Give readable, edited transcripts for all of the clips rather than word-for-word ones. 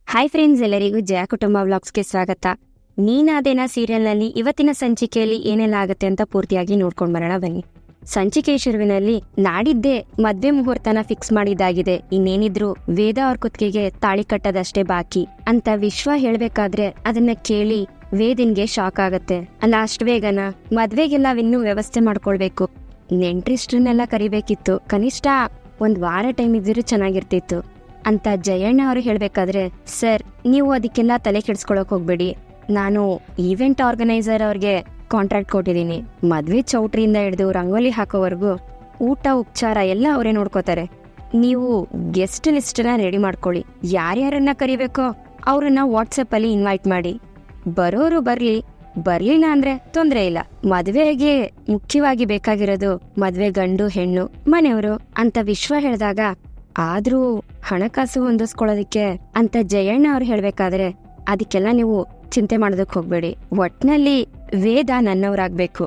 Hi friends, ಎಲ್ಲರಿಗೂ ಜಯ ಕುಟುಂಬ ವ್ಲಾಗ್ಸ್ಗೆ ಸ್ವಾಗತ. ನೀನಾದೇನಾ ಸೀರಿಯಲ್ನಲ್ಲಿ ಇವತ್ತಿನ ಸಂಚಿಕೆಯಲ್ಲಿ ಏನೆಲ್ಲ ಆಗುತ್ತೆ ಅಂತ ಪೂರ್ತಿಯಾಗಿ ನೋಡ್ಕೊಂಡ್ ಬರೋಣ ಬನ್ನಿ. ಸಂಚಿಕೆ ಶುರುವಿನಲ್ಲಿ ನಾಡಿದ್ದೇ ಮದ್ವೆ ಮುಹೂರ್ತನ ಫಿಕ್ಸ್ ಮಾಡಿದ್ದಾಗಿದೆ, ಇನ್ನೇನಿದ್ರು ವೇದ ಅವ್ರ ಕುತ್ತಿಗೆಗೆ ತಾಳಿ ಕಟ್ಟದಷ್ಟೇ ಬಾಕಿ ಅಂತ ವಿಶ್ವ ಹೇಳ್ಬೇಕಾದ್ರೆ ಅದನ್ನ ಕೇಳಿ ವೇದಿನ್ಗೆ ಶಾಕ್ ಆಗತ್ತೆ. ಅಲ್ಲ, ಅಷ್ಟು ಬೇಗನ ಮದ್ವೆಗೆಲ್ಲ ಇನ್ನೂ ವ್ಯವಸ್ಥೆ ಮಾಡ್ಕೊಳ್ಬೇಕು, ನೆಂಟ್ರಿಸ್ಟ್ರನ್ನೆಲ್ಲ ಕರಿಬೇಕಿತ್ತು, ಕನಿಷ್ಠ ಒಂದ್ ವಾರ ಟೈಮ್ ಇದ್ರೂ ಚೆನ್ನಾಗಿರ್ತಿತ್ತು ಅಂತ ಜಯಣ್ಣ ಅವರು ಹೇಳ್ಬೇಕಾದ್ರೆ, ಸರ್ ನೀವು ಅದಕ್ಕೆಲ್ಲ ತಲೆ ಕೆಡಿಸ್ಕೊಳಕ್ ಹೋಗ್ಬೇಡಿ, ನಾನು ಈವೆಂಟ್ ಆರ್ಗನೈಸರ್ ಅವ್ರಿಗೆ ಕಾಂಟ್ರಾಕ್ಟ್ ಕೊಟ್ಟಿದ್ದೀನಿ, ಮದ್ವೆ ಚೌಟ್ರಿಯಿಂದ ಹಿಡಿದು ರಂಗೋಲಿ ಹಾಕೋವರೆಗೂ ಊಟ ಉಪಚಾರ ಎಲ್ಲ ಅವರೇ ನೋಡ್ಕೋತಾರೆ. ನೀವು ಗೆಸ್ಟ್ ಲಿಸ್ಟ್ನ ರೆಡಿ ಮಾಡ್ಕೊಳ್ಳಿ, ಯಾರ್ಯಾರನ್ನ ಕರಿಬೇಕೋ ಅವ್ರನ್ನ ವಾಟ್ಸಪ್ ಅಲ್ಲಿ ಇನ್ವೈಟ್ ಮಾಡಿ, ಬರೋರು ಬರ್ಲಿಲ್ಲ ಅಂದ್ರೆ ತೊಂದ್ರೆ ಇಲ್ಲ. ಮದ್ವೆಗೆ ಮುಖ್ಯವಾಗಿ ಬೇಕಾಗಿರೋದು ಮದ್ವೆ ಗಂಡು ಹೆಣ್ಣು ಮನೆಯವರು ಅಂತ ವಿಶ್ವ ಹೇಳಿದಾಗ, ಆದ್ರೂ ಹಣಕಾಸು ಹೊಂದಿಸ್ಕೊಳ್ಳೋದಿಕ್ಕೆ ಅಂತ ಜಯಣ್ಣ ಅವ್ರು ಹೇಳ್ಬೇಕಾದ್ರೆ, ಅದಕ್ಕೆಲ್ಲ ನೀವು ಚಿಂತೆ ಮಾಡೋದಕ್ ಹೋಗ್ಬೇಡಿ, ಒಟ್ನಲ್ಲಿ ವೇದ ನನ್ನವರಾಗ್ಬೇಕು,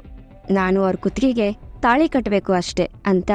ನಾನು ಅವ್ರ ಕುತ್ತಿಗೆಗೆ ತಾಳಿ ಕಟ್ಟಬೇಕು ಅಷ್ಟೇ ಅಂತ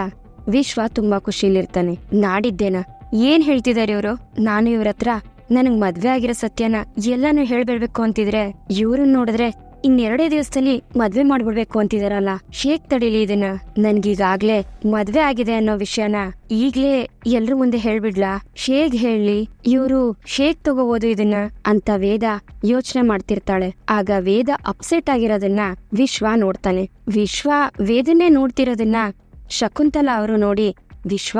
ವಿಶ್ವ ತುಂಬಾ ಖುಷಿಲಿರ್ತಾನೆ. ನಾಡಿದ್ದೇನಾ ಏನ್ ಹೇಳ್ತಿದಾರೆ ಇವ್ರು, ನಾನು ಇವ್ರ ಹತ್ರ ನನಗ್ ಮದ್ವೆ ಆಗಿರೋ ಸತ್ಯನ ಎಲ್ಲಾನು ಹೇಳ್ಬಿಡ್ಬೇಕು ಅಂತಿದ್ರೆ, ಇವ್ರನ್ನ ನೋಡಿದ್ರೆ ಇನ್ನೆರಡೇ ದಿವಸದಲ್ಲಿ ಮದ್ವೆ ಮಾಡ್ಬಿಡ್ಬೇಕು ಅಂತಿದಾರಲ್ಲ, ಹೇಗ್ ತಡೀಲಿ ಇದನ್ನ, ನನ್ಗೀಗಾಗ್ಲೇ ಮದ್ವೆ ಆಗಿದೆ ಅನ್ನೋ ವಿಷಯನ ಈಗ್ಲೇ ಎಲ್ರ ಮುಂದೆ ಹೇಳ್ಬಿಡ್ಲಾ, ಹೇಗ್ ಹೇಳಿ, ಇವ್ರು ಹೇಗ್ ತಗೋಬಹುದು ಇದನ್ನ ಅಂತ ವೇದ ಯೋಚನೆ ಮಾಡ್ತಿರ್ತಾಳೆ. ಆಗ ವೇದ ಅಪ್ಸೆಟ್ ಆಗಿರೋದನ್ನ ವಿಶ್ವ ನೋಡ್ತಾನೆ. ವಿಶ್ವ ವೇದನ್ನೇ ನೋಡ್ತಿರೋದನ್ನ ಶಕುಂತಲಾ ಅವರು ನೋಡಿ, ವಿಶ್ವ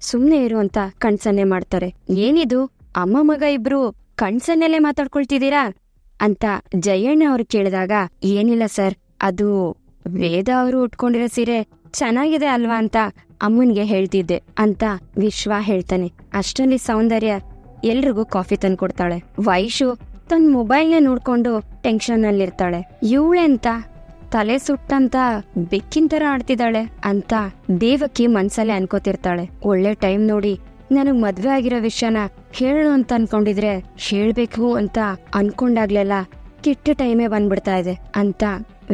ಸುಮ್ನೆ ಇರು ಅಂತ ಕಣ್ಸನ್ನೆ ಮಾಡ್ತಾರೆ. ಏನಿದು ಅಮ್ಮ ಮಗ ಇಬ್ರು ಕಣ್ಸನ್ನೆಲ್ಲೇ ಮಾತಾಡ್ಕೊಳ್ತಿದ್ದೀರಾ ಅಂತ ಜಯಣ್ಣ ಅವ್ರು ಕೇಳಿದಾಗ, ಏನಿಲ್ಲ ಸರ್, ಅದು ವೇದ ಅವರು ಉಟ್ಕೊಂಡಿರೋ ಸೀರೆ ಚೆನ್ನಾಗಿದೆ ಅಲ್ವಾ ಅಂತ ಅಮ್ಮನ್ಗೆ ಹೇಳ್ತಿದ್ದೆ ಅಂತ ವಿಶ್ವ ಹೇಳ್ತಾನೆ. ಅಷ್ಟರಲ್ಲಿ ಸೌಂದರ್ಯ ಎಲ್ರಿಗೂ ಕಾಫಿ ತಂದು ಕೊಡ್ತಾಳೆ. ವೈಶು ತನ್ನ ಮೊಬೈಲ್ನೇ ನೋಡ್ಕೊಂಡು ಟೆನ್ಷನ್ ಅಲ್ಲಿರ್ತಾಳೆ. ಇವಳೆಂತ ತಲೆ ಸುಟ್ಟಂತ ಬೆಕ್ಕಿನ ತರ ಆಡ್ತಿದ್ದಾಳೆ ಅಂತ ದೇವಕಿ ಮನ್ಸಲ್ಲೇ ಅನ್ಕೋತಿರ್ತಾಳೆ. ಒಳ್ಳೆ ಟೈಮ್ ನೋಡಿ ನನಗ್ ಮದ್ವೆ ಆಗಿರೋ ವಿಷಯನ ಹೇಳು ಅಂತ ಅನ್ಕೊಂಡಿದ್ರೆ, ಹೇಳ್ಬೇಕು ಅಂತ ಅನ್ಕೊಂಡಾಗ್ಲೆಲ್ಲ ಕೆಟ್ಟ ಟೈಮೇ ಬಂದ್ಬಿಡ್ತಾ ಇದೆ ಅಂತ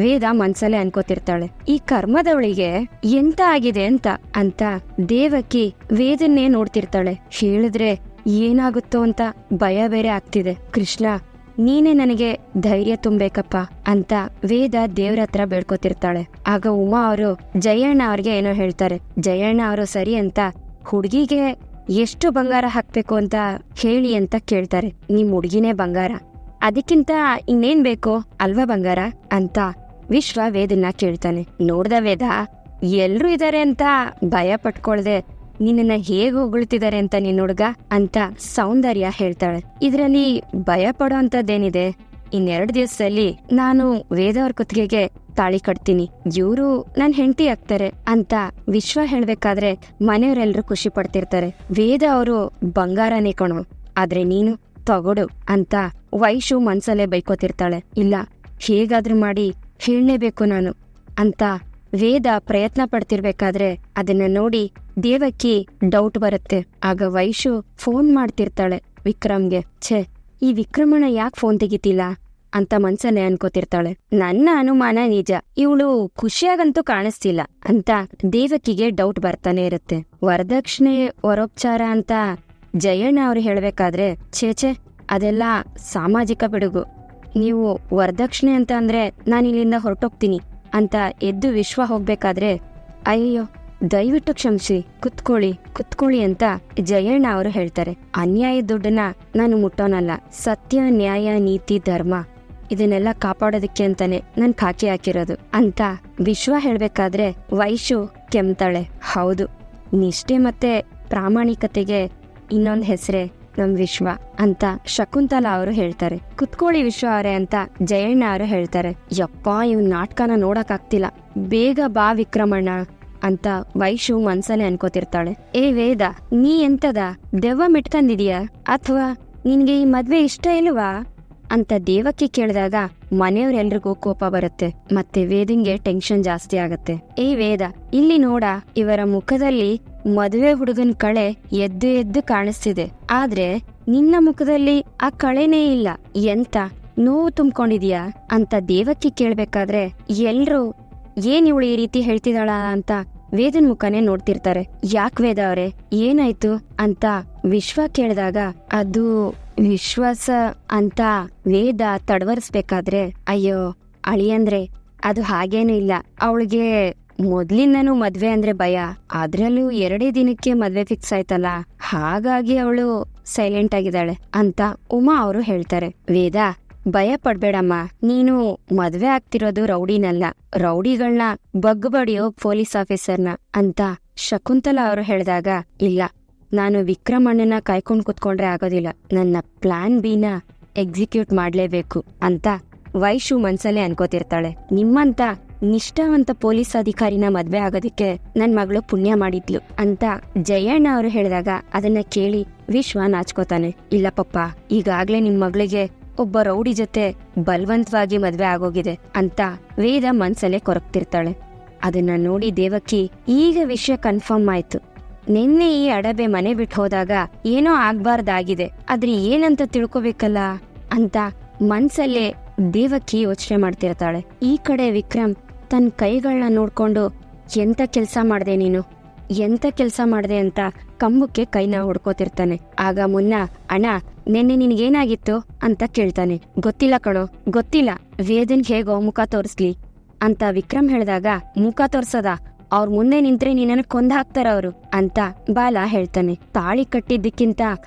ವೇದ ಮನ್ಸಲ್ಲೇ ಅನ್ಕೋತಿರ್ತಾಳೆ. ಈ ಕರ್ಮದವಳಿಗೆ ಎಂತ ಆಗಿದೆ ಅಂತ ದೇವಕಿ ವೇದನ್ನೇ ನೋಡ್ತಿರ್ತಾಳೆ. ಹೇಳಿದ್ರೆ ಏನಾಗುತ್ತೋ ಅಂತ ಭಯ ಬೇರೆ ಆಗ್ತಿದೆ. ಕೃಷ್ಣ, ನೀನೇ ನನಗೆ ಧೈರ್ಯ ತುಂಬೇಕಪ್ಪ ಅಂತ ವೇದ ದೇವ್ರ ಹತ್ರ ಬೇಡ್ಕೋತಿರ್ತಾಳೆ. ಆಗ ಉಮಾ ಅವರು ಜಯಣ್ಣ ಅವ್ರಿಗೆ ಏನೋ ಹೇಳ್ತಾರೆ. ಜಯಣ್ಣ ಅವರು ಸರಿ ಅಂತ ಹುಡ್ಗಿಗೆ ಎಷ್ಟು ಬಂಗಾರ ಹಾಕ್ಬೇಕು ಅಂತ ಹೇಳಿ ಅಂತ ಕೇಳ್ತಾರೆ. ನಿಮ್ ಹುಡ್ಗಿನೇ ಬಂಗಾರ, ಅದಕ್ಕಿಂತ ಇನ್ನೇನ್ ಬೇಕು ಅಲ್ವಾ ಬಂಗಾರ ಅಂತ ವಿಶ್ವ ವೇದನ್ನ ಕೇಳ್ತಾನೆ. ನೋಡ್ದ ವೇದ, ಎಲ್ರು ಇದಾರೆ ಅಂತ ಭಯ ಪಟ್ಕೊಳ್ದೆ ನಿನ್ನ ಹೇಗ್ ಹೊಗಳ್ತಿದಾರೆ ಅಂತ ನಿನ್ ಹುಡ್ಗ ಅಂತ ಸೌಂದರ್ಯ ಹೇಳ್ತಾಳೆ. ಇದ್ರಲ್ಲಿ ಭಯ ಪಡೋ ಅಂತದ್ದೇನಿದೆ, ಇನ್ನೆರಡು ದಿವಸದಲ್ಲಿ ನಾನು ವೇದ ಅವ್ರ ಕುತ್ತಿಗೆಗೆ ತಾಳಿ ಕಟ್ತೀನಿ, ಇವ್ರು ನನ್ ಹೆಂಡತಿ ಆಗ್ತಾರೆ ಅಂತ ವಿಶ್ವ ಹೇಳ್ಬೇಕಾದ್ರೆ ಮನೆಯವರೆಲ್ಲರೂ ಖುಷಿ ಪಡ್ತಿರ್ತಾರೆ. ವೇದ ಅವರು ಬಂಗಾರನೇ ಕಣು, ಆದ್ರೆ ನೀನು ತಗೊಡು ಅಂತ ವೈಶು ಮನ್ಸಲ್ಲೇ ಬೈಕೋತಿರ್ತಾಳೆ. ಇಲ್ಲ, ಹೇಗಾದ್ರೂ ಮಾಡಿ ಹೇಳಲೇಬೇಕು ನಾನು ಅಂತ ವೇದ ಪ್ರಯತ್ನ ಪಡ್ತಿರ್ಬೇಕಾದ್ರೆ ಅದನ್ನ ನೋಡಿ ದೇವಕಿ ಡೌಟ್ ಬರುತ್ತೆ. ಆಗ ವೈಶು ಫೋನ್ ಮಾಡ್ತಿರ್ತಾಳೆ ವಿಕ್ರಮ್ಗೆ. ಛೇ, ಈ ವಿಕ್ರಮಣ ಯಾಕೆ ಫೋನ್ ತೆಗಿತಿಲ್ಲ ಅಂತ ಮನ್ಸಲ್ಲೇ ಅನ್ಕೋತಿರ್ತಾಳೆ. ನನ್ನ ಅನುಮಾನ ನಿಜ, ಇವಳು ಖುಷಿಯಾಗಂತೂ ಕಾಣಿಸ್ತಿಲ್ಲ ಅಂತ ದೇವಕಿಗೆ ಡೌಟ್ ಬರ್ತಾನೆ ಇರುತ್ತೆ. ವರದಕ್ಷಿಣೆ ವರೋಪಚಾರ ಅಂತ ಜಯಣ್ಣ ಅವ್ರು ಹೇಳ್ಬೇಕಾದ್ರೆ, ಛೇಚೆ ಅದೆಲ್ಲ ಸಾಮಾಜಿಕ ಪಿಡುಗು, ನೀವು ವರದಕ್ಷಿಣೆ ಅಂತ ಅಂದ್ರೆ ನಾನು ಇಲ್ಲಿಂದ ಹೊರಟೋಗ್ತೀನಿ ಅಂತ ಎದ್ದು ವಿಶ್ವ ಹೋಗ್ಬೇಕಾದ್ರೆ, ಅಯ್ಯೋ ದಯವಿಟ್ಟು ಕ್ಷಮಿಸಿ, ಕುತ್ಕೊಳ್ಳಿ ಅಂತ ಜಯಣ್ಣ ಅವರು ಹೇಳ್ತಾರೆ. ಅನ್ಯಾಯ ದುಡ್ಡನ್ನ ನಾನು ಮುಟ್ಟೋನಲ್ಲ, ಸತ್ಯ ನ್ಯಾಯ ನೀತಿ ಧರ್ಮ ಇದನ್ನೆಲ್ಲ ಕಾಪಾಡೋದಕ್ಕೆ ಅಂತಾನೆ ನನ್ ಖಾಕಿ ಹಾಕಿರೋದು ಅಂತ ವಿಶ್ವ ಹೇಳ್ಬೇಕಾದ್ರೆ ವೈಶು ಕೆಮ್ತಾಳೆ. ಹೌದು, ನಿಷ್ಠೆ ಮತ್ತೆ ಪ್ರಾಮಾಣಿಕತೆಗೆ ಇನ್ನೊಂದ್ ಹೆಸರೇ ನಮ್ ವಿಶ್ವ ಅಂತ ಶಕುಂತಲಾ ಅವರು ಹೇಳ್ತಾರೆ. ಕುತ್ಕೊಳ್ಳಿ ವಿಶ್ವ ಅವರೇ ಅಂತ ಜಯಣ್ಣ ಅವರು ಹೇಳ್ತಾರೆ. ಯಪ್ಪ, ಇವ್ ನಾಟಕನ ನೋಡಕ್ ಆಗ್ತಿಲ್ಲ, ಬೇಗ ಬಾ ವಿಕ್ರಮಣ್ಣ ಅಂತ ವೈಶು ಮನ್ಸಲ್ಲೇ ಅನ್ಕೋತಿರ್ತಾಳೆ. ಏ ವೇದ, ನೀ ಎಂತದ ದೆವ್ವ ಮಿಟ್ಕಂದಿದೀಯಾ ಅಥವಾ ನಿನ್ಗೆ ಈ ಮದ್ವೆ ಇಷ್ಟ ಇಲ್ವಾ ಅಂತ ದೇವಕಿ ಕೇಳಿದಾಗ ಮನೆಯವರೆಲ್ರಿಗೂ ಕೋಪ ಬರುತ್ತೆ. ಮತ್ತೆ ವೇದಂಗೆ ಟೆನ್ಷನ್ ಜಾಸ್ತಿ ಆಗತ್ತೆ. ಏ ವೇದ, ಇಲ್ಲಿ ನೋಡ, ಇವರ ಮುಖದಲ್ಲಿ ಮದುವೆ ಹುಡುಗನ್ ಕಳೆ ಎದ್ದು ಕಾಣಿಸ್ತಿದೆ, ಆದ್ರೆ ನಿನ್ನ ಮುಖದಲ್ಲಿ ಆ ಕಳೆನೇ ಇಲ್ಲ, ಎಂತ ನೋವು ತುಂಬ್ಕೊಂಡಿದ್ಯಾ ಅಂತ ದೇವಕಿ ಕೇಳ್ಬೇಕಾದ್ರೆ ಎಲ್ರು ಏನ್ ಇವಳು ಈ ರೀತಿ ಹೇಳ್ತಿದಾಳ ಅಂತ ವೇದನ್ ಮುಖನೇ ನೋಡ್ತಿರ್ತಾರೆ. ಯಾಕ್ ವೇದ ಅವ್ರೆ, ಏನಾಯ್ತು ಅಂತ ವಿಶ್ವ ಕೇಳಿದಾಗ, ಅದು ವಿಶ್ವಾಸ ಅಂತ ವೇದ ತಡವರ್ಸ್ಬೇಕಾದ್ರೆ, ಅಯ್ಯೋ ಅಳಿಯಂದ್ರೆ ಅದು ಹಾಗೇನು ಇಲ್ಲ, ಅವಳಿಗೆ ಮೊದ್ಲಿಂದನೂ ಮದ್ವೆ ಅಂದ್ರೆ ಭಯ, ಅದ್ರಲ್ಲೂ 2 ದಿನಕ್ಕೆ ಮದ್ವೆ ಫಿಕ್ಸ್ ಆಯ್ತಲ್ಲ, ಹಾಗಾಗಿ ಅವಳು ಸೈಲೆಂಟ್ ಆಗಿದ್ದಾಳೆ ಅಂತ ಉಮಾ ಅವರು ಹೇಳ್ತಾರೆ. ವೇದ, ಭಯ ಪಡ್ಬೇಡಮ್ಮ, ನೀನು ಮದ್ವೆ ಆಗ್ತಿರೋದು ರೌಡಿನಲ್ಲ, ರೌಡಿಗಳನ್ನ ಬಗ್ಬಡಿಯೋ ಪೊಲೀಸ್ ಆಫೀಸರ್ನ ಅಂತ ಶಕುಂತಲಾ ಅವರು ಹೇಳಿದಾಗ, ಇಲ್ಲ, ನಾನು ವಿಕ್ರಮಣ್ಣನ ಕಾಯ್ಕೊಂಡ್ ಕುತ್ಕೊಂಡ್ರೆ ಆಗೋದಿಲ್ಲ, ನನ್ನ ಪ್ಲಾನ್ ಬಿನ ಎಕ್ಸಿಕ್ಯೂಟ್ ಮಾಡ್ಲೇಬೇಕು ಅಂತ ವೈಶು ಮನ್ಸಲ್ಲೇ ಅನ್ಕೋತಿರ್ತಾಳೆ. ನಿಮ್ಮಂತ ನಿಷ್ಠಾವಂತ ಪೊಲೀಸ್ ಅಧಿಕಾರಿನ ಮದ್ವೆ ಆಗೋದಿಕ್ಕೆ ನನ್ ಮಗಳು ಪುಣ್ಯ ಮಾಡಿದ್ಲು ಅಂತ ಜಯಣ್ಣ ಅವರು ಹೇಳಿದಾಗ ಅದನ್ನ ಕೇಳಿ ವಿಶ್ವ ನಾಚ್ಕೋತಾನೆ. ಇಲ್ಲ ಪಪ್ಪ, ಈಗಾಗ್ಲೇ ನಿಮ್ ಮಗಳಿಗೆ ಒಬ್ಬ ರೌಡಿ ಜೊತೆ ಬಲವಂತವಾಗಿ ಮದ್ವೆ ಆಗೋಗಿದೆ ಅಂತ ವೇದ ಮನ್ಸಲ್ಲೇ ಕೊರಗ್ತಿರ್ತಾಳೆ. ಅದನ್ನ ನೋಡಿ ದೇವಕಿ, ಈಗ ವಿಷಯ ಕನ್ಫರ್ಮ್ ಆಯ್ತು, ನಿನ್ನೆ ಈ ಅಡಬೆ ಮನೆ ಬಿಟ್ಟು ಹೋದಾಗ ಏನೋ ಆಗ್ಬಾರ್ದಾಗಿದೆ, ಆದ್ರೆ ಏನಂತ ತಿಳ್ಕೊಬೇಕಲ್ಲ ಅಂತ ಮನ್ಸಲ್ಲೇ ದೇವಕಿ ಯೋಚನೆ ಮಾಡ್ತಿರ್ತಾಳೆ. ಈ ಕಡೆ ವಿಕ್ರಮ್ ತನ್ನ ಕೈಗಳನ್ನ ನೋಡ್ಕೊಂಡು, ಎಂತ ಕೆಲ್ಸ ಮಾಡ್ದೆ ನೀನು, ಎಂತ ಕೆಲ್ಸ ಮಾಡ್ದೆ ಅಂತ ಕಂಬಕ್ಕೆ ಕೈನ ಹೊಡ್ಕೋತಿರ್ತಾನೆ. ಆಗ ಮುನ್ನ, ಅಣ್ಣ ನಿನ್ನೆ ನಿನ್ಗೇನಾಗಿತ್ತು ಅಂತ ಕೇಳ್ತಾನೆ. ಗೊತ್ತಿಲ್ಲ ಕಣೋ, ಗೊತ್ತಿಲ್ಲ, ವೇದನ್ ಹೇಗೋ ಮುಖ ತೋರಿಸ್ಲಿ ಅಂತ ವಿಕ್ರಮ್ ಹೇಳಿದಾಗ, ಮುಖ ತೋರ್ಸದ, ಅವ್ರ ಮುಂದೆ ನಿಂತ್ರೆ ನಿನ್ನ ಕೊಂದ ಹಾಕ್ತಾರ ಅವರು ಅಂತ ಬಾಲ ಹೇಳ್ತಾನೆ. ತಾಳಿ ಕಟ್ಟಿದ್ದಕ್ಕಿಂತ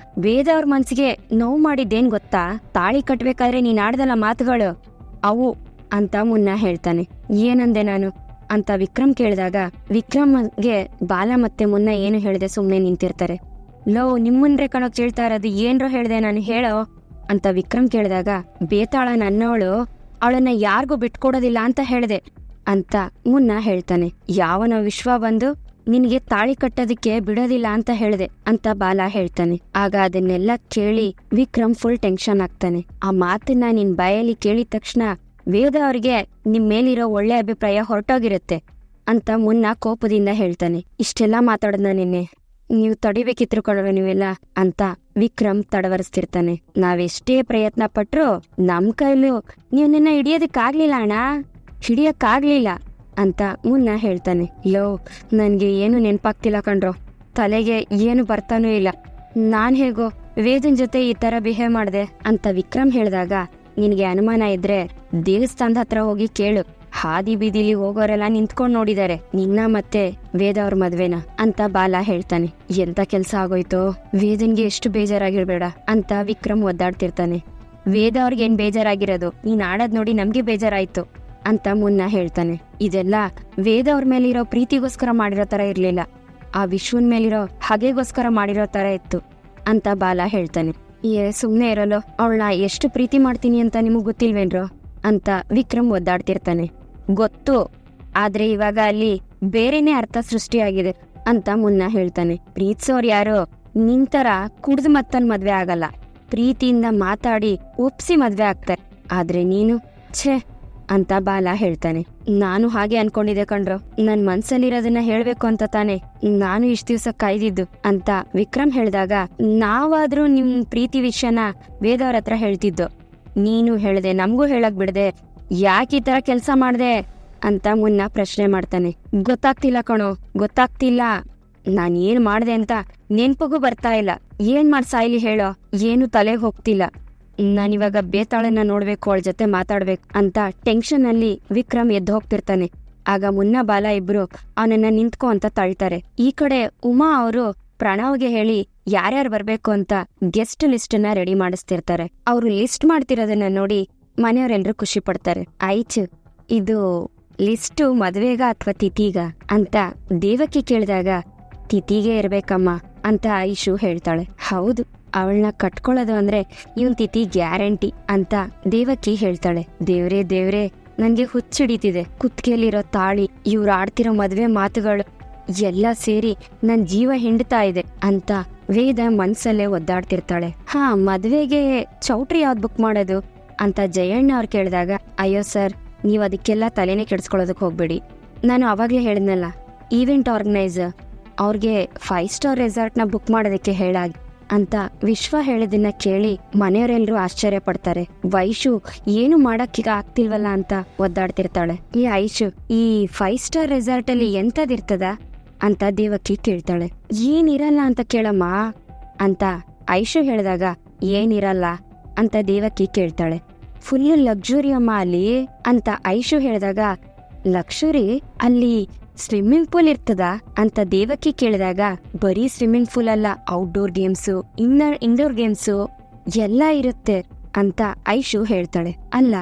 ವೇದ ಅವ್ರ ಮನ್ಸಿಗೆ ನೋವು ಮಾಡಿದ್ದೇನ್ ಗೊತ್ತಾ, ತಾಳಿ ಕಟ್ಬೇಕಾದ್ರೆ ನೀನ್ ಆಡ್ದಲ್ಲ ಮಾತುಗಳು ಅವು ಅಂತ ಮುನ್ನ ಹೇಳ್ತಾನೆ. ಏನಂದೆ ನಾನು ಅಂತ ವಿಕ್ರಮ್ ಕೇಳಿದಾಗ, ವಿಕ್ರಮ್ಗೆ ಬಾಲ ಮತ್ತೆ ಮುನ್ನ ಏನು ಹೇಳ್ದೆ ಸುಮ್ನೆ ನಿಂತಿರ್ತಾರೆ. ಲೋ, ನಿಮ್ಮನ್ರೆ ಕಣೋ ಕೇಳ್ತಾ ಇರೋದು, ಏನ್ರೋ ಹೇಳ್ದೆ ನಾನು, ಹೇಳೋ ಅಂತ ವಿಕ್ರಮ್ ಕೇಳಿದಾಗ, ಬೇತಾಳ ನನ್ನವಳು, ಅವಳನ್ನ ಯಾರಿಗೂ ಬಿಟ್ಕೊಡೋದಿಲ್ಲ ಅಂತ ಹೇಳ್ದೆ ಅಂತ ಮುನ್ನ ಹೇಳ್ತಾನೆ. ಯಾವನ ವಿಶ್ವ ಬಂದು ನಿನ್ಗೆ ತಾಳಿ ಕಟ್ಟೋದಿಕ್ಕೆ ಬಿಡೋದಿಲ್ಲ ಅಂತ ಹೇಳ್ದೆ ಅಂತ ಬಾಲ ಹೇಳ್ತಾನೆ. ಆಗ ಅದನ್ನೆಲ್ಲ ಕೇಳಿ ವಿಕ್ರಮ್ ಫುಲ್ ಟೆನ್ಷನ್ ಆಗ್ತಾನೆ. ಆ ಮಾತನ್ನ ನಿನ್ ಬಾಯಲ್ಲಿ ಕೇಳಿದ ತಕ್ಷಣ ವೇದ ಅವ್ರಿಗೆ ನಿಮ್ ಮೇಲಿರೋ ಒಳ್ಳೆ ಅಭಿಪ್ರಾಯ ಹೊರಟೋಗಿರುತ್ತೆ ಅಂತ ಮುನ್ನ ಕೋಪದಿಂದ ಹೇಳ್ತಾನೆ. ಇಷ್ಟೆಲ್ಲ ಮಾತಾಡದ್ನ ನಿನ್ನೆ ನೀವು ತಡಿಬೇಕಿದ್ರು ಕಣೋ ನೀವೆಲ್ಲ ಅಂತ ವಿಕ್ರಮ್ ತಡವರಿಸ್ತಿರ್ತಾನೆ. ನಾವೆಷ್ಟೇ ಪ್ರಯತ್ನ ಪಟ್ರು ನಮ್ ಕೈಲೂ ನೀವು ನಿನ್ನ ಹಿಡಿಯೋದಕ್ಕಾಗ್ಲಿಲ್ಲ ಅಣ್ಣ, ಹಿಡಿಯಕ್ಕಾಗ್ಲಿಲ್ಲ ಅಂತ ಮುನ್ನ ಹೇಳ್ತಾನೆ. ಲೋ, ನನ್ಗೆ ಏನು ನೆನ್ಪಾಗ್ತಿಲ್ಲ ಕಣ್ರೋ, ತಲೆಗೆ ಏನು ಬರ್ತಾನೂ ಇಲ್ಲ, ನಾನ್ ಹೇಗೋ ವೇದನ್ ಜೊತೆ ಈ ತರ ಬಿಹೇವ್ ಮಾಡ್ದೆ ಅಂತ ವಿಕ್ರಮ್ ಹೇಳಿದಾಗ, ನಿನ್ಗೆ ಅನುಮಾನ ಇದ್ರೆ ದೇವಸ್ಥಾನದ ಹತ್ರ ಹೋಗಿ ಕೇಳು, ಹಾದಿ ಬೀದಿಲಿ ಹೋಗೋರೆಲ್ಲ ನಿಂತ್ಕೊಂಡ್ ನೋಡಿದಾರೆ ನಿನ್ನ ಮತ್ತೆ ವೇದ ಅವ್ರ ಮದ್ವೆನ ಅಂತ ಬಾಲ ಹೇಳ್ತಾನೆ. ಎಂತ ಕೆಲ್ಸ ಆಗೋಯ್ತೋ, ವೇದನ್ಗೆ ಎಷ್ಟು ಬೇಜಾರಾಗಿರ್ಬೇಡ ಅಂತ ವಿಕ್ರಮ್ ಒದ್ದಾಡ್ತಿರ್ತಾನೆ. ವೇದ ಅವ್ರಿಗೇನ್ ಬೇಜಾರಾಗಿರೋದು, ನೀನ್ ಆಡೋದ್ ನೋಡಿ ನಮ್ಗೆ ಬೇಜಾರಾಯ್ತು ಅಂತ ಮುನ್ನ ಹೇಳ್ತಾನೆ. ಇದೆಲ್ಲ ವೇದ ಅವ್ರ ಮೇಲಿರೋ ಪ್ರೀತಿಗೋಸ್ಕರ ಮಾಡಿರೋ ತರ ಇರ್ಲಿಲ್ಲ, ಆ ವಿಶ್ವನ್ ಮೇಲಿರೋ ಹಾಗೆಗೋಸ್ಕರ ಮಾಡಿರೋ ತರ ಇತ್ತು ಅಂತ ಬಾಲ ಹೇಳ್ತಾನೆ. ಸುಮ್ನೆ ಇರಲ್ಲೋ, ಅವಳನ್ನ ಎಷ್ಟು ಪ್ರೀತಿ ಮಾಡ್ತೀನಿ ಅಂತ ನಿಮಗ್ ಗೊತ್ತಿಲ್ವೇನ್ರೋ ಅಂತ ವಿಕ್ರಮ್ ಒದ್ದಾಡ್ತಿರ್ತಾನೆ. ಗೊತ್ತು, ಆದ್ರೆ ಇವಾಗ ಅಲ್ಲಿ ಬೇರೆನೇ ಅರ್ಥ ಸೃಷ್ಟಿಯಾಗಿದೆ ಅಂತ ಮುನ್ನ ಹೇಳ್ತಾನೆ. ಪ್ರೀತಿಸೋರ್ ಯಾರೋ ನಿಂತರ ಕುಡ್ದು ಮತ್ತನ್ ಮದ್ವೆ ಆಗಲ್ಲ, ಪ್ರೀತಿಯಿಂದ ಮಾತಾಡಿ ಒಪ್ಸಿ ಮದ್ವೆ ಆಗ್ತಾರೆ. ಆದ್ರೆ ನೀನು ಛೇ ಅಂತ ಬಾಲ ಹೇಳ್ತಾನೆ. ನಾನು ಹಾಗೆ ಅನ್ಕೊಂಡಿದ್ದೆ ಕಣ್ರೋ, ನನ್ ಮನ್ಸಲ್ಲಿರೋದನ್ನ ಹೇಳ್ಬೇಕು ಅಂತ ತಾನೆ ನಾನು ಇಷ್ಟ ದಿವ್ಸ ಕಾಯ್ದಿದ್ದು ಅಂತ ವಿಕ್ರಮ್ ಹೇಳಿದಾಗ, ನಾವಾದ್ರೂ ನಿಮ್ ಪ್ರೀತಿ ವಿಷಯನ ವೇದವ್ರ ಹತ್ರ ಹೇಳ್ತಿದ್ದು, ನೀನು ಹೇಳ್ದೆ, ನಮಗೂ ಹೇಳಕ್ ಬಿಡ್ದೆ, ಯಾಕೆ ಈ ತರ ಕೆಲ್ಸ ಮಾಡ್ದೆ ಅಂತ ಮುನ್ನ ಪ್ರಶ್ನೆ ಮಾಡ್ತಾನೆ. ಗೊತ್ತಾಗ್ತಿಲ್ಲ ಕಣೋ, ಗೊತ್ತಾಗ್ತಿಲ್ಲ, ನಾನ್ ಏನ್ ಮಾಡ್ದೆ ಅಂತ ನೆನ್ಪಗೂ ಬರ್ತಾ ಇಲ್ಲ, ಏನ್ ಮಾಡ್ ಸಾಯ್ಲಿ ಹೇಳೋ, ಏನು ತಲೆಗೆ ಹೋಗ್ತಿಲ್ಲ, ನಾನಿವಾಗ ಬೇತಾಳನ್ನ ನೋಡ್ಬೇಕು, ಅವಳ ಜೊತೆ ಮಾತಾಡ್ಬೇಕು ಅಂತ ಟೆನ್ಷನ್ ಅಲ್ಲಿ ವಿಕ್ರಮ್ ಎದ್ದು ಹೋಗ್ತಿರ್ತಾನೆ. ಆಗ ಮುನ್ನ ಬಾಲ ಇಬ್ರು ಅವನನ್ನ ನಿಂತ್ಕೊ ಅಂತ ತಳ್ತಾರೆ. ಈ ಕಡೆ ಉಮಾ ಅವರು ಪ್ರಣವ್ಗೆ ಹೇಳಿ ಯಾರ್ಯಾರು ಬರ್ಬೇಕು ಅಂತ ಗೆಸ್ಟ್ ಲಿಸ್ಟ್ ನ ರೆಡಿ ಮಾಡಿಸ್ತಿರ್ತಾರೆ. ಅವ್ರು ಲಿಸ್ಟ್ ಮಾಡ್ತಿರೋದನ್ನ ನೋಡಿ ಮನೆಯವರೆಲ್ರು ಖುಷಿ ಪಡ್ತಾರೆ. ಆಯ್ತು, ಇದು ಲಿಸ್ಟು ಮದ್ವೆಗ ಅಥವಾ ತಿಥಿಗ ಅಂತ ದೇವಕಿ ಕೇಳಿದಾಗ, ತಿಥಿಗೆ ಇರ್ಬೇಕಮ್ಮ ಅಂತ ಐಶು ಹೇಳ್ತಾಳೆ. ಹೌದು, ಅವಳನ್ನ ಕಟ್ಕೊಳ್ಳೋದು ಅಂದ್ರೆ ಇವನ್ ತಿಥಿ ಗ್ಯಾರಂಟಿ ಅಂತ ದೇವಕಿ ಹೇಳ್ತಾಳೆ. ದೇವ್ರೇ ದೇವ್ರೇ, ನನ್ಗೆ ಹುಚ್ಚಿಡಿತಿದೆ, ಕುತ್ತಿಗೆಯಲ್ಲಿರೋ ತಾಳಿ, ಇವ್ರು ಆಡ್ತಿರೋ ಮದ್ವೆ ಮಾತುಗಳು ಎಲ್ಲ ಸೇರಿ ನನ್ ಜೀವ ಹಿಂಡ್ತಾ ಇದೆ ಅಂತ ವೇದ ಮನ್ಸಲ್ಲೇ ಒದ್ದಾಡ್ತಿರ್ತಾಳೆ. ಮದ್ವೆಗೆ ಚೌಟ್ರಿ ಯಾವ್ದು ಬುಕ್ ಮಾಡೋದು ಅಂತ ಜಯಣ್ಣ ಅವ್ರು ಕೇಳಿದಾಗ, ಅಯ್ಯೋ ಸರ್, ನೀವ್ ಅದಕ್ಕೆಲ್ಲ ತಲೆನೇ ಕೆಡ್ಸ್ಕೊಳ್ಳೋದಕ್ ಹೋಗ್ಬೇಡಿ, ನಾನು ಅವಾಗ್ಲೇ ಹೇಳಿದ್ನಲ್ಲ, ಈವೆಂಟ್ ಆರ್ಗನೈಸರ್ ಅವ್ರಿಗೆ 5 ಸ್ಟಾರ್ ರೆಸಾರ್ಟ್ ನ ಬುಕ್ ಮಾಡೋದಕ್ಕೆ ಹೇಳಾಗಿ ಅಂತ ವಿಶ್ವ ಹೇಳಿದನ್ನ ಕೇಳಿ ಮನೆಯವರೆಲ್ಲರೂ ಆಶ್ಚರ್ಯ ಪಡ್ತಾರೆ. ವೈಶು ಏನು ಮಾಡಕ್ಕೀಗ ಆಗ್ತಿಲ್ವಲ್ಲ ಅಂತ ಒದ್ದಾಡ್ತಿರ್ತಾಳೆ. ಈ ಐಶು, ಈ 5 ಸ್ಟಾರ್ ರೆಸಾರ್ಟ್ ಅಲ್ಲಿ ಎಂತದಿರ್ತದ ಅಂತ ದೇವಕಿ ಕೇಳ್ತಾಳೆ. ಏನಿರಲ್ಲ ಅಂತ ಕೇಳಮ್ಮ ಅಂತ ಐಶು ಹೇಳಿದಾಗ, ಏನಿರಲ್ಲ ಅಂತ ದೇವಕಿ ಕೇಳ್ತಾಳೆ. ಫುಲ್ ಲಕ್ಸುರಿ ಅಮ್ಮ ಅಲ್ಲಿ ಅಂತ ಐಶು ಹೇಳಿದಾಗ, ಲಕ್ಸುರಿ ಅಲ್ಲಿ ಸ್ವಿಮ್ಮಿಂಗ್ ಪೂಲ್ ಇರ್ತದ ಅಂತ ದೇವಕಿ ಕೇಳಿದಾಗ, ಬರೀ ಸ್ವಿಮ್ಮಿಂಗ್ ಪೂಲ್ ಅಲ್ಲ, ಔಟ್ಡೋರ್ ಗೇಮ್ಸು, ಇಂಡೋರ್ ಗೇಮ್ಸು ಎಲ್ಲ ಇರುತ್ತೆ ಅಂತ ಐಶು ಹೇಳ್ತಾಳೆ. ಅಲ್ಲ,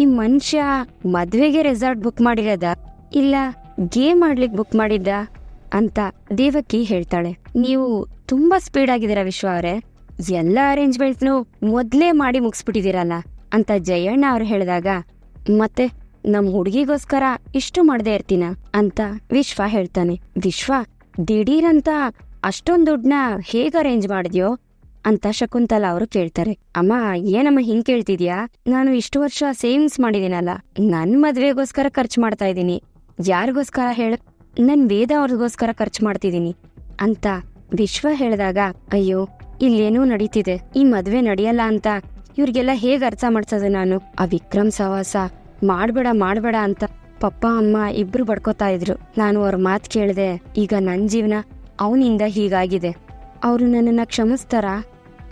ಈ ಮನುಷ್ಯ ಮದ್ವೆಗೆ ರೆಸಾರ್ಟ್ ಬುಕ್ ಮಾಡಿರೋದ ಇಲ್ಲ ಗೇಮ್ ಆಡ್ಲಿಕ್ಕೆ ಬುಕ್ ಮಾಡಿದ್ದ ಅಂತ ದೇವಕಿ ಹೇಳ್ತಾಳೆ. ನೀವು ತುಂಬಾ ಸ್ಪೀಡ್ ಆಗಿದ್ದೀರ ವಿಶ್ವ ಅವರೇ, ಎಲ್ಲ ಅರೇಂಜ್ಮೆಂಟ್ನು ಮೊದ್ಲೇ ಮಾಡಿ ಮುಗಿಸ್ಬಿಟ್ಟಿದ್ದೀರಲ್ಲ ಅಂತ ಜಯಣ್ಣ ಅವ್ರು ಹೇಳಿದಾಗ, ಮತ್ತೆ ನಮ್ ಹುಡುಗಿಗೋಸ್ಕರ ಇಷ್ಟು ಮಾಡದೇ ಇರ್ತೀನ ಅಂತ ವಿಶ್ವ ಹೇಳ್ತಾನೆ. ವಿಶ್ವ, ದಿಢೀರಂತ ಅಷ್ಟೊಂದ್ ದುಡ್ಡನ್ನ ಹೇಗ್ ಅರೇಂಜ್ ಮಾಡಿದ್ಯೋ ಅಂತ ಶಕುಂತಲಾ ಅವರು ಕೇಳ್ತಾರೆ. ಅಮ್ಮ, ಏನಮ್ಮ ಹಿಂಗ್ ಕೇಳ್ತಿದ್ಯಾ? ನಾನು ಇಷ್ಟು ವರ್ಷ ಸೇವಿಂಗ್ಸ್ ಮಾಡಿದೀನಲ್ಲ, ನನ್ ಮದ್ವೆಗೋಸ್ಕರ ಖರ್ಚು ಮಾಡ್ತಾ ಇದ್ದೀನಿ. ಯಾರಿಗೋಸ್ಕರ ಹೇಳ? ನನ್ ವೇದ ಅವ್ರಿಗೋಸ್ಕರ ಖರ್ಚು ಮಾಡ್ತಿದ್ದೀನಿ ಅಂತ ವಿಶ್ವ ಹೇಳಿದಾಗ, ಅಯ್ಯೋ ಇಲ್ಲೇನೋ ನಡೀತಿದೆ, ಈ ಮದ್ವೆ ನಡೆಯಲ್ಲ ಅಂತ ಇವ್ರಿಗೆಲ್ಲ ಹೇಗ್ ಅರ್ಥ ಮಾಡ್ಸೋದು ನಾನು? ಆ ವಿಕ್ರಮ್ ಸವಾಸ ಮಾಡ್ಬೇಡ ಅಂತ ಪಪ್ಪ ಅಮ್ಮ ಇಬ್ರು ಬಡ್ಕೋತಾ ಇದ್ರು. ನಾನು ಅವ್ರ ಮಾತ್ ಕೇಳ್ದೆ, ಈಗ ನನ್ ಜೀವನ ಅವನಿಂದ ಹೀಗಾಗಿದೆ, ಅವ್ರು ನನ್ನನ್ನ ಕ್ಷಮಿಸ್ತಾರ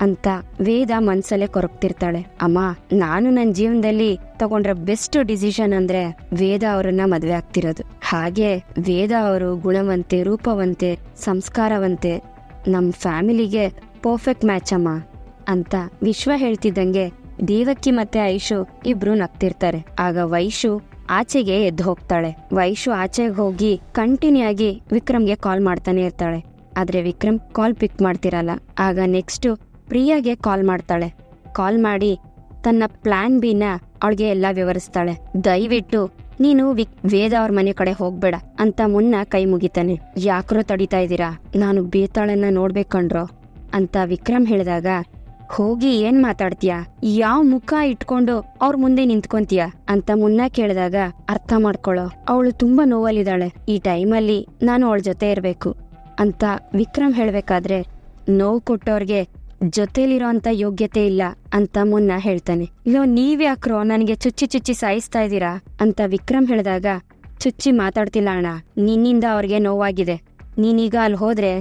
ಅಂತ ವೇದ ಮನ್ಸಲ್ಲೇ ಕೊರಗ್ತಿರ್ತಾಳೆ. ಅಮ್ಮ, ನಾನು ನನ್ನ ಜೀವನದಲ್ಲಿ ತಗೊಂಡ್ರ ಬೆಸ್ಟ್ ಡಿಸಿಷನ್ ಅಂದ್ರೆ ವೇದ ಅವರನ್ನ ಮದ್ವೆ ಆಗ್ತಿರೋದು. ಹಾಗೆ ವೇದ ಅವರು ಗುಣವಂತೆ, ರೂಪವಂತೆ, ಸಂಸ್ಕಾರವಂತೆ, ನಮ್ ಫ್ಯಾಮಿಲಿಗೆ ಪರ್ಫೆಕ್ಟ್ ಮ್ಯಾಚ್ ಅಮ್ಮ ಅಂತ ವಿಶ್ವ ಹೇಳ್ತಿದ್ದಂಗೆ ದೇವಕಿ ಮತ್ತೆ ಐಶು ಇಬ್ರು ನಗ್ತಿರ್ತಾರೆ. ಆಗ ವೈಶು ಆಚೆಗೆ ಎದ್ದು ಹೋಗ್ತಾಳೆ. ವೈಶು ಆಚೆಗೆ ಹೋಗಿ ಕಂಟಿನ್ಯೂ ಆಗಿ ವಿಕ್ರಮ್ಗೆ ಕಾಲ್ ಮಾಡ್ತಾನೆ ಇರ್ತಾಳೆ. ಆದ್ರೆ ವಿಕ್ರಮ್ ಕಾಲ್ ಪಿಕ್ ಮಾಡ್ತಿರಲ್ಲ. ಆಗ ನೆಕ್ಸ್ಟ್ ಪ್ರಿಯಾಗೆ ಕಾಲ್ ಮಾಡ್ತಾಳೆ. ಕಾಲ್ ಮಾಡಿ ತನ್ನ ಪ್ಲಾನ್ ಬಿನ ಅವಳಿಗೆ ಎಲ್ಲ ವಿವರಿಸ್ತಾಳೆ. ದಯವಿಟ್ಟು ನೀನು ವೇದ ಅವ್ರ ಮನೆ ಕಡೆ ಹೋಗ್ಬೇಡ ಅಂತ ಮುನ್ನ ಕೈ ಮುಗಿತಾನೆ. ಯಾಕ್ರೋ ತಡಿತಾ ಇದ್ದೀರಾ? ನಾನು ಬೇತಾಳನ್ನ ನೋಡ್ಬೇಕಂಡ್ರೋ ಅಂತ ವಿಕ್ರಮ್ ಹೇಳಿದಾಗ, ಹೋಗಿ ಏನ್ ಮಾತಾಡ್ತೀಯಾ? ಯಾವ ಮುಖ ಇಟ್ಕೊಂಡು ಅವ್ರ ಮುಂದೆ ನಿಂತ್ಕೊಂತೀಯ ಅಂತ ಮುನ್ನ ಕೇಳಿದಾಗ, ಅರ್ಥ ಮಾಡ್ಕೊಳ್ಳೋ, ಅವಳು ತುಂಬಾ ನೋವಲ್ಲಿದ್ದಾಳೆ, ಈ ಟೈಮಲ್ಲಿ ನಾನು ಅವಳ ಜೊತೆ ಇರ್ಬೇಕು ಅಂತ ವಿಕ್ರಮ್ ಹೇಳ್ಬೇಕಾದ್ರೆ, ನೋವು ಕೊಟ್ಟವ್ರಿಗೆ ಜೊತೆಲಿರೋ ಅಂತ ಯೋಗ್ಯತೆ ಇಲ್ಲ ಅಂತ ಮುನ್ನ ಹೇಳ್ತಾನೆ. ಇಲ್ಲೋ ನೀವ್ಯಾಕ್ರೋ ನನಗೆ ಚುಚ್ಚಿ ಸಾಯಿಸ್ತಾ ಇದ್ದೀರಾ ಅಂತ ವಿಕ್ರಮ್ ಹೇಳಿದಾಗ, ಚುಚ್ಚಿ ಮಾತಾಡ್ತಿಲ್ಲ ಅಣ್ಣ, ನಿನ್ನಿಂದ ಅವ್ರಿಗೆ ನೋವಾಗಿದೆ, ನೀನೀಗ ಅಲ್ಲಿ ಹೋದ್ರೆ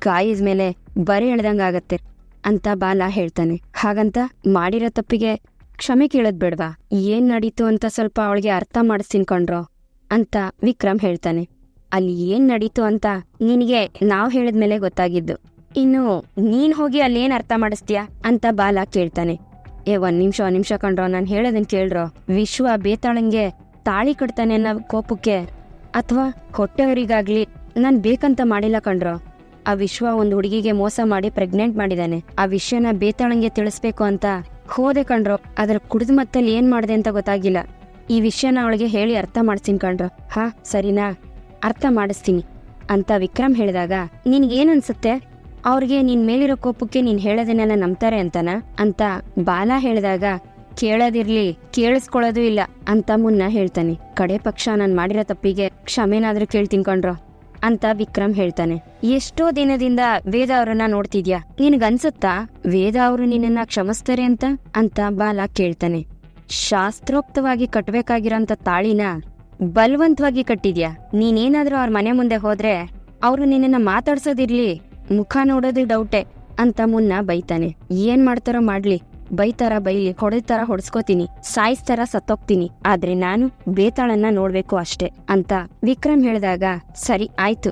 ಗಾಯದ ಮೇಲೆ ಬರೆ ಎಳ್ದಂಗಾಗತ್ತೆ ಅಂತ ಬಾಲ ಹೇಳ್ತಾನೆ. ಹಾಗಂತ ಮಾಡಿರೋ ತಪ್ಪಿಗೆ ಕ್ಷಮೆ ಕೇಳದ್ ಬೇಡ್ವಾ? ಏನ್ ನಡೀತು ಅಂತ ಸ್ವಲ್ಪ ಅವಳಿಗೆ ಅರ್ಥ ಮಾಡಿಸ್ತೀನಿ ಕಣ್ರೋ ಅಂತ ವಿಕ್ರಮ್ ಹೇಳ್ತಾನೆ. ಅಲ್ಲಿ ಏನ್ ನಡೀತು ಅಂತ ನಿನಗೆ ನಾವ್ ಹೇಳಿದ್ಮೇಲೆ ಗೊತ್ತಾಗಿದ್ದು, ಇನ್ನು ನೀನ್ ಹೋಗಿ ಅಲ್ಲೇನ್ ಅರ್ಥ ಮಾಡಿಸ್ತೀಯ ಅಂತ ಬಾಲ ಕೇಳ್ತಾನೆ. ಒಂದ್ ನಿಮಿಷ ಕಣ್ರೋ, ನಾನ್ ಹೇಳೋದನ್ ಕೇಳ್ರೋ. ವಿಶ್ವ ಬೇತಾಳಂಗೆ ತಾಳಿ ಕಟ್ತಾನೆ ಅನ್ನೋ ಕೋಪಕ್ಕೆ ಅಥವಾ ಹೊಟ್ಟೆಯವರಿಗಾಗ್ಲಿ ನಾನ್ ಬೇಕಂತ ಮಾಡಿಲ್ಲ ಕಣ್ರೋ. ಆ ವಿಶ್ವ ಒಂದ್ ಹುಡುಗಿಗೆ ಮೋಸ ಮಾಡಿ ಪ್ರೆಗ್ನೆಂಟ್ ಮಾಡಿದಾನೆ. ಆ ವಿಷಯನ ಬೇತಾಳಂಗೆ ತಿಳಿಸ್ಬೇಕು ಅಂತ ಹೋದೆ ಕಣ್ರೋ. ಅದ್ರ ಕುಡಿದ ಮತ್ತಲ್ಲಿ ಏನ್ ಮಾಡ್ದೆ ಅಂತ ಗೊತ್ತಾಗಿಲ್ಲ. ಈ ವಿಷಯನ ಅವಳಿಗೆ ಹೇಳಿ ಅರ್ಥ ಮಾಡಿಸ್ತೀನಿ ಕಣ್ರೋ. ಹಾ ಸರಿನಾ, ಅರ್ಥ ಮಾಡಿಸ್ತೀನಿ ಅಂತ ವಿಕ್ರಮ್ ಹೇಳಿದಾಗ, ನಿನ್ಗೇನ್ ಅನ್ಸುತ್ತೆ? ಅವ್ರಿಗೆ ನಿನ್ ಮೇಲಿರೋ ಕೋಪಕ್ಕೆ ನೀನ್ ಹೇಳೋದನ್ನೆಲ್ಲ ನಂಬ್ತಾರೆ ಅಂತನ ಅಂತ ಬಾಲ ಹೇಳಿದಾಗ, ಕೇಳೋದಿರ್ಲಿ, ಕೇಳಿಸ್ಕೊಳ್ಳೋದು ಇಲ್ಲ ಅಂತ ಮುನ್ನ ಹೇಳ್ತಾನೆ. ಕಡೆ ಪಕ್ಷ ನಾನ್ ಮಾಡಿರೋ ತಪ್ಪಿಗೆ ಕ್ಷಮೆನಾದ್ರೂ ಕೇಳ್ತೀನಿ ಕಣ್ರೋ ಅಂತ ವಿಕ್ರಮ್ ಹೇಳ್ತಾನೆ. ಎಷ್ಟೋ ದಿನದಿಂದ ವೇದ ಅವ್ರನ್ನ ನೋಡ್ತಿದ್ಯಾ, ನಿನಗನ್ಸುತ್ತಾ ವೇದ ಅವರು ನಿನ್ನನ್ನ ಕ್ಷಮಿಸ್ತಾರೆ ಅಂತ ಬಾಲ ಕೇಳ್ತಾನೆ. ಶಾಸ್ತ್ರೋಕ್ತವಾಗಿ ಕಟ್ಬೇಕಾಗಿರೋಂತ ತಾಳಿನ ಬಲವಂತವಾಗಿ ಕಟ್ಟಿದ್ಯಾ. ನೀನೇನಾದ್ರೂ ಅವ್ರ ಮನೆ ಮುಂದೆ ಹೋದ್ರೆ ಅವ್ರು ನಿನ್ನನ್ನ ಮಾತಾಡ್ಸೋದಿರ್ಲಿ, ಮುಖ ನೋಡೋದು ಡೌಟೆ ಅಂತ ಮುನ್ನ ಬೈತಾನೆ. ಏನ್ ಮಾಡ್ತಾರೋ ಮಾಡ್ಲಿ, ಬೈತಾರ ಬೈಲಿ, ಹೊಡೆತಾರ ಹೊಡ್ಸ್ಕೋತೀನಿ, ಸಾಯಿಸ್ತಾರ ಸತ್ತೋಗ್ತೀನಿ, ಆದ್ರೆ ನಾನು ಬೇತಾಳನ್ನ ನೋಡ್ಬೇಕು ಅಷ್ಟೇ ಅಂತ ವಿಕ್ರಮ್ ಹೇಳಿದಾಗ, ಸರಿ ಆಯ್ತು,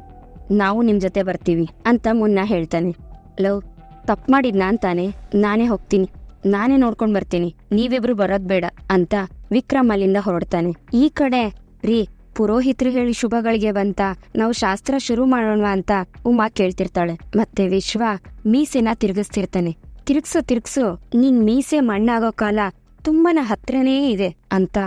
ನಾವು ನಿಮ್ ಜೊತೆ ಬರ್ತೀವಿ ಅಂತ ಮುನ್ನ ಹೇಳ್ತಾನೆ. ಲವ್, ತಪ್ಪು ಮಾಡಿದ್ನಾ ಅಂತಾನೆ, ನಾನೇ ಹೋಗ್ತೀನಿ, ನಾನೇ ನೋಡ್ಕೊಂಡ್ ಬರ್ತೀನಿ, ನೀವಿಬ್ರು ಬರೋದ್ ಬೇಡ ಅಂತ ವಿಕ್ರಮ್ ಅಲ್ಲಿಂದ ಹೊರಡ್ತಾನೆ. ಈ ಕಡೆ ರೀ ಪುರೋಹಿತರು ಹೇಳಿ ಶುಭಗಳಿಗೆ ಬಂತ, ನಾವು ಶಾಸ್ತ್ರ ಶುರು ಮಾಡೋಣ ಅಂತ ಉಮಾ ಕೇಳ್ತಿರ್ತಾಳೆ. ಮತ್ತೆ ವಿಶ್ವ ಮೀಸೆನ ತಿರುಗಿಸ್ತಿರ್ತಾನೆ. ತಿರುಗ್ಸು ನಿನ್ ಮೀಸೆ ಮಣ್ಣಾಗೋ ಕಾಲ ತುಂಬಾನ ಹತ್ರನೇ ಇದೆ ಅಂತ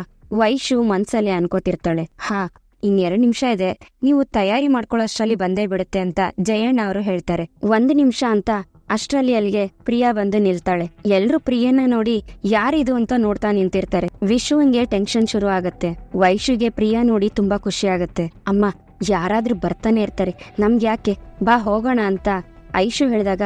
ವೈಶು ಮನ್ಸಲ್ಲೇ ಅನ್ಕೋತಿರ್ತಾಳೆ. ಹಾ, ಇನ್2 ನಿಮಿಷ ಇದೆ, ನೀವು ತಯಾರಿ ಮಾಡ್ಕೊಳ್ಳೋಷ್ಟ್ರಲ್ಲಿ ಬಂದೇ ಬಿಡುತ್ತೆ ಅಂತ ಜಯಣ್ಣ ಅವರು ಹೇಳ್ತಾರೆ. 1 ನಿಮಿಷ ಅಂತ ಅಷ್ಟ್ರಲ್ಲಿ ಅಲ್ಲಿಗೆ ಪ್ರಿಯಾ ಬಂದು ನಿಲ್ತಾಳೆ. ಎಲ್ರು ಪ್ರಿಯನ ನೋಡಿ ಯಾರಿದು ಅಂತ ನೋಡ್ತಾ ನಿಂತಿರ್ತಾರೆ. ವಿಶುವಿಗೆ ಟೆನ್ಷನ್ ಶುರು ಆಗತ್ತೆ. ವೈಶುಗೆ ಪ್ರಿಯಾ ನೋಡಿ ತುಂಬಾ ಖುಷಿ ಆಗತ್ತೆ. ಅಮ್ಮ, ಯಾರಾದ್ರೂ ಬರ್ತಾನೆ ಇರ್ತಾರೆ, ನಮ್ಗ್ಯಾಕೆ, ಬಾ ಹೋಗೋಣ ಅಂತ ಐಶು ಹೇಳಿದಾಗ,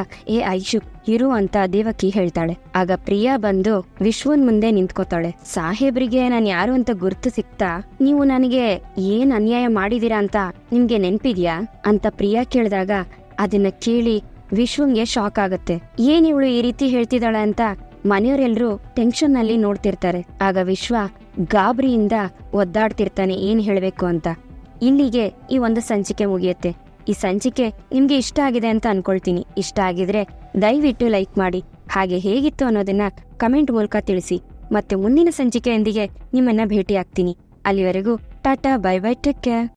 ಐಶು ಇರು ಅಂತ ದೇವಕಿ ಹೇಳ್ತಾಳೆ. ಆಗ ಪ್ರಿಯಾ ಬಂದು ವಿಶ್ವನ್ ಮುಂದೆ ನಿಂತ್ಕೋತಾಳೆ. ಸಾಹೇಬ್ರಿಗೆ ನಾನ್ ಯಾರು ಅಂತ ಗುರ್ತು ಸಿಕ್ತಾ? ನೀವು ನನಗೆ ಏನ್ ಅನ್ಯಾಯ ಮಾಡಿದೀರಾ ಅಂತ ನಿಮ್ಗೆ ನೆನ್ಪಿದ್ಯಾ ಅಂತ ಪ್ರಿಯಾ ಕೇಳಿದಾಗ, ಅದನ್ನ ಕೇಳಿ ವಿಶ್ವಂಗೆ ಶಾಕ್ ಆಗುತ್ತೆ. ಏನ್ ಇವಳು ಈ ರೀತಿ ಹೇಳ್ತಿದ್ದಾಳೆ ಅಂತ ಮನೆಯವರೆಲ್ಲರೂ ಟೆನ್ಷನ್ ನಲ್ಲಿ ನೋಡ್ತಿರ್ತಾರೆ. ಆಗ ವಿಶ್ವ ಗಾಬರಿಯಿಂದ ಒದ್ದಾಡ್ತಿರ್ತಾನೆ ಏನ್ ಹೇಳ್ಬೇಕು ಅಂತ. ಇಲ್ಲಿಗೆ ಈ ಒಂದು ಸಂಚಿಕೆ ಮುಗಿಯುತ್ತೆ. ಈ ಸಂಚಿಕೆ ನಿಮ್ಗೆ ಇಷ್ಟ ಆಗಿದೆ ಅಂತ ಅನ್ಕೊಳ್ತೀನಿ. ಇಷ್ಟ ಆಗಿದ್ರೆ ದಯವಿಟ್ಟು ಲೈಕ್ ಮಾಡಿ, ಹಾಗೆ ಹೇಗಿತ್ತು ಅನ್ನೋದನ್ನ ಕಮೆಂಟ್ ಮೂಲಕ ತಿಳಿಸಿ. ಮತ್ತೆ ಮುಂದಿನ ಸಂಚಿಕೆಯೊಂದಿಗೆ ನಿಮ್ಮನ್ನ ಭೇಟಿ ಆಗ್ತೀನಿ. ಅಲ್ಲಿವರೆಗೂ Tata, bye bye, take care.